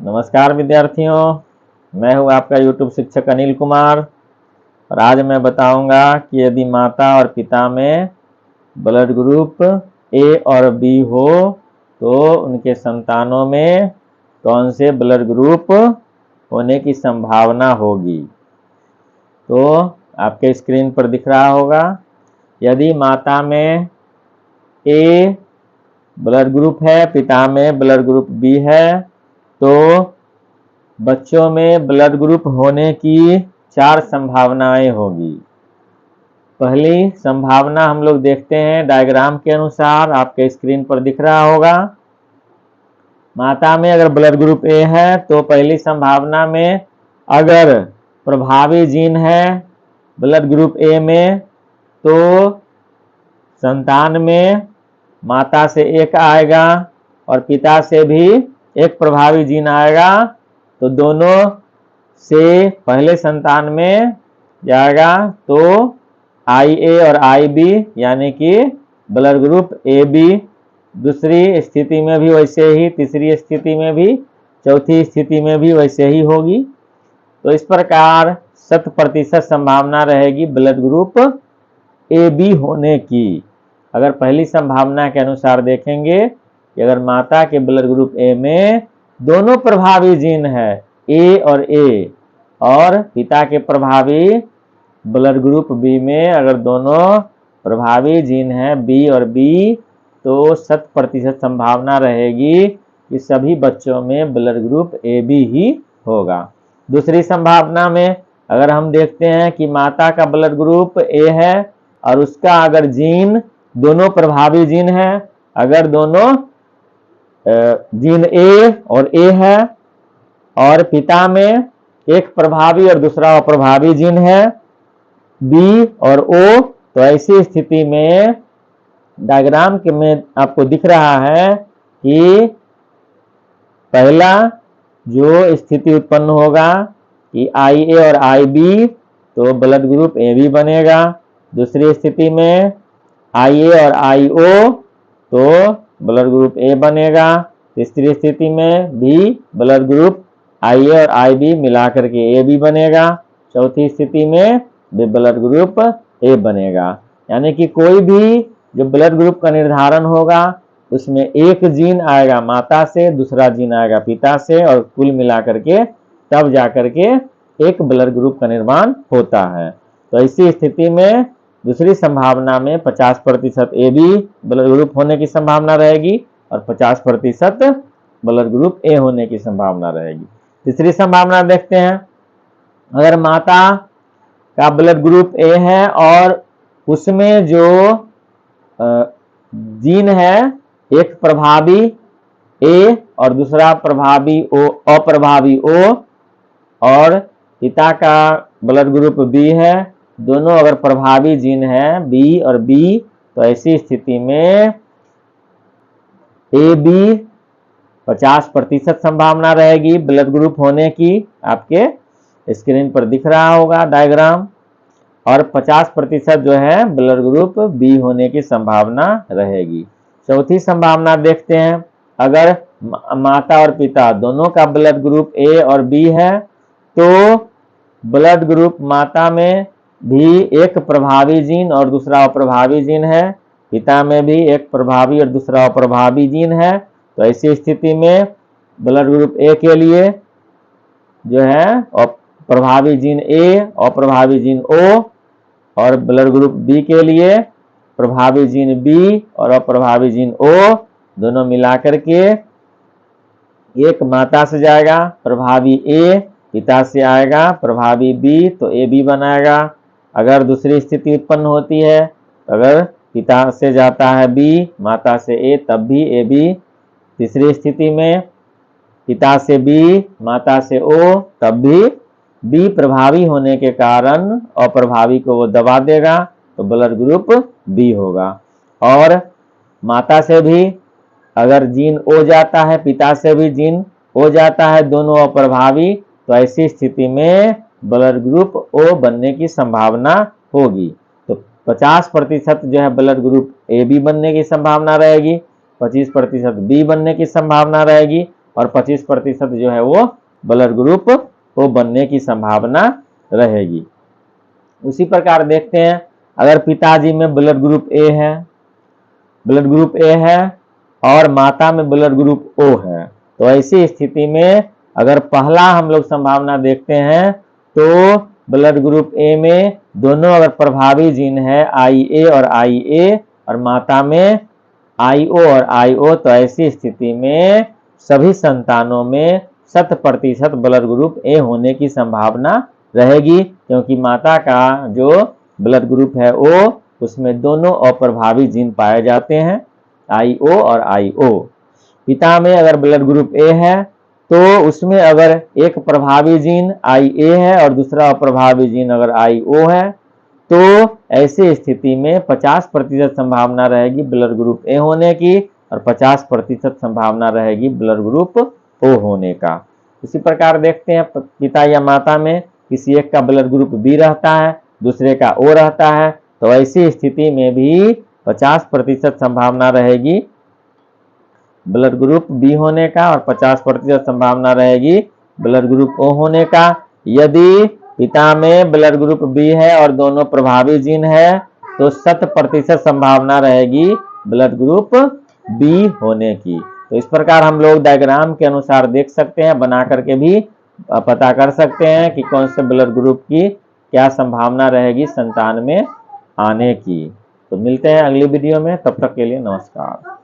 नमस्कार विद्यार्थियों, मैं हूं आपका YouTube शिक्षक अनिल कुमार। और आज मैं बताऊंगा कि यदि माता और पिता में ब्लड ग्रुप ए और बी हो तो उनके संतानों में कौन से ब्लड ग्रुप होने की संभावना होगी। तो आपके स्क्रीन पर दिख रहा होगा, यदि माता में ए ब्लड ग्रुप है, पिता में ब्लड ग्रुप बी है, तो बच्चों में ब्लड ग्रुप होने की 4 संभावनाएं होगी। पहली संभावना हम लोग देखते हैं डायग्राम के अनुसार, आपके स्क्रीन पर दिख रहा होगा। माता में अगर ब्लड ग्रुप ए है तो पहली संभावना में अगर प्रभावी जीन है ब्लड ग्रुप ए में तो संतान में माता से एक आएगा और पिता से भी एक प्रभावी जीन आएगा, तो दोनों से पहले संतान में जाएगा तो आई ए और आई बी यानी कि ब्लड ग्रुप ए बी। दूसरी स्थिति में भी वैसे ही, तीसरी स्थिति में भी, चौथी स्थिति में भी वैसे ही होगी। तो इस प्रकार 100% संभावना रहेगी ब्लड ग्रुप ए बी होने की। अगर पहली संभावना के अनुसार देखेंगे कि अगर माता के ब्लड ग्रुप ए में दोनों प्रभावी जीन है ए और ए, और पिता के प्रभावी ब्लड ग्रुप बी में अगर दोनों प्रभावी जीन है बी और बी, तो 100% संभावना रहेगी कि सभी बच्चों में ब्लड ग्रुप ए बी ही होगा। दूसरी संभावना में अगर हम देखते हैं कि माता का ब्लड ग्रुप ए है और उसका अगर जीन दोनों प्रभावी जीन है, अगर दोनों जीन ए और ए है और पिता में एक प्रभावी और दूसरा अप्रभावी जीन है बी और ओ, तो ऐसी स्थिति में डायग्राम के में आपको दिख रहा है कि पहला जो स्थिति उत्पन्न होगा कि आई ए और आई बी, तो ब्लड ग्रुप ए बी बनेगा। दूसरी स्थिति में आई ए और आई ओ, तो ब्लड ग्रुप ए बनेगा। तीसरी स्थिति में भी ब्लड ग्रुप आई ए और आई बी मिला करके ए बी बनेगा। चौथी स्थिति में भी ब्लड ग्रुप ए बनेगा। यानी कि कोई भी जो ब्लड ग्रुप का निर्धारण होगा उसमें एक जीन आएगा माता से, दूसरा जीन आएगा पिता से, और कुल मिला करके तब जाकर के एक ब्लड ग्रुप का निर्माण होता है। तो ऐसी स्थिति में दूसरी संभावना में 50% ए बी ब्लड ग्रुप होने की संभावना रहेगी और 50% ब्लड ग्रुप ए होने की संभावना रहेगी। तीसरी संभावना देखते हैं, अगर माता का ब्लड ग्रुप ए है और उसमें जो जीन है एक प्रभावी ए और दूसरा प्रभावी ओ, अप्रभावी ओ, और पिता का ब्लड ग्रुप बी है, दोनों अगर प्रभावी जीन है बी और बी, तो ऐसी स्थिति में ए बी 50% संभावना रहेगी ब्लड ग्रुप होने की। आपके स्क्रीन पर दिख रहा होगा डायग्राम। और 50% जो है ब्लड ग्रुप बी होने की संभावना रहेगी। चौथी संभावना देखते हैं, अगर माता और पिता दोनों का ब्लड ग्रुप ए और बी है तो ब्लड ग्रुप माता में भी एक प्रभावी जीन और दूसरा अप्रभावी जीन है, पिता में भी एक प्रभावी और दूसरा अप्रभावी जीन है, तो ऐसी स्थिति में ब्लड ग्रुप ए के लिए जो है प्रभावी जीन ए, अप्रभावी जीन ओ, और ब्लड ग्रुप बी के लिए प्रभावी जीन बी और अप्रभावी जीन ओ, दोनों मिलाकर के एक माता से जाएगा प्रभावी ए, पिता से आएगा प्रभावी बी, तो ए बी बनाएगा। अगर दूसरी स्थिति उत्पन्न होती है, अगर पिता से जाता है बी, माता से ए, तब भी ए बी। तीसरी स्थिति में पिता से बी, माता से ओ, तब भी बी प्रभावी होने के कारण अप्रभावी को वो दबा देगा, तो ब्लड ग्रुप बी होगा। और माता से भी अगर जीन ओ जाता है, पिता से भी जीन ओ जाता है, दोनों अप्रभावी, तो ऐसी स्थिति में ब्लड ग्रुप ओ बनने की संभावना होगी। तो 50% जो है ब्लड ग्रुप ए बी बनने की संभावना रहेगी, 25% बी बनने की संभावना रहेगी, और 25% जो है वो ब्लड ग्रुप ओ बनने की संभावना रहेगी। उसी प्रकार देखते हैं, अगर पिताजी में ब्लड ग्रुप ए है और माता में ब्लड ग्रुप ओ है, तो ऐसी स्थिति में अगर पहला हम लोग संभावना देखते हैं तो ब्लड ग्रुप ए में दोनों अगर प्रभावी जीन है IA और IA और माता में IO और IO, तो ऐसी स्थिति में सभी संतानों में 100% ब्लड ग्रुप ए होने की संभावना रहेगी, क्योंकि माता का जो ब्लड ग्रुप है ओ उसमें दोनों अप्रभावी जीन पाए जाते हैं IO और IO। पिता में अगर ब्लड ग्रुप ए है तो उसमें अगर एक प्रभावी जीन IA है और दूसरा अप्रभावी जीन अगर IO है, तो ऐसी स्थिति में 50% संभावना रहेगी ब्लड ग्रुप ए होने की और 50% संभावना रहेगी ब्लड ग्रुप ओ होने का। इसी प्रकार देखते हैं, पिता या माता में किसी एक का ब्लड ग्रुप बी रहता है, दूसरे का ओ रहता है, तो ऐसी स्थिति में भी 50% संभावना रहेगी ब्लड ग्रुप बी होने का और 50% संभावना रहेगी ब्लड ग्रुप ओ होने का। यदि पिता में ब्लड ग्रुप बी है और दोनों प्रभावी जीन है, तो 100% संभावना रहेगी ब्लड ग्रुप बी होने की। तो इस प्रकार हम लोग डायग्राम के अनुसार देख सकते हैं, बना करके भी पता कर सकते हैं कि कौन से ब्लड ग्रुप की क्या संभावना रहेगी संतान में आने की। तो मिलते हैं अगली वीडियो में, तब तक के लिए नमस्कार।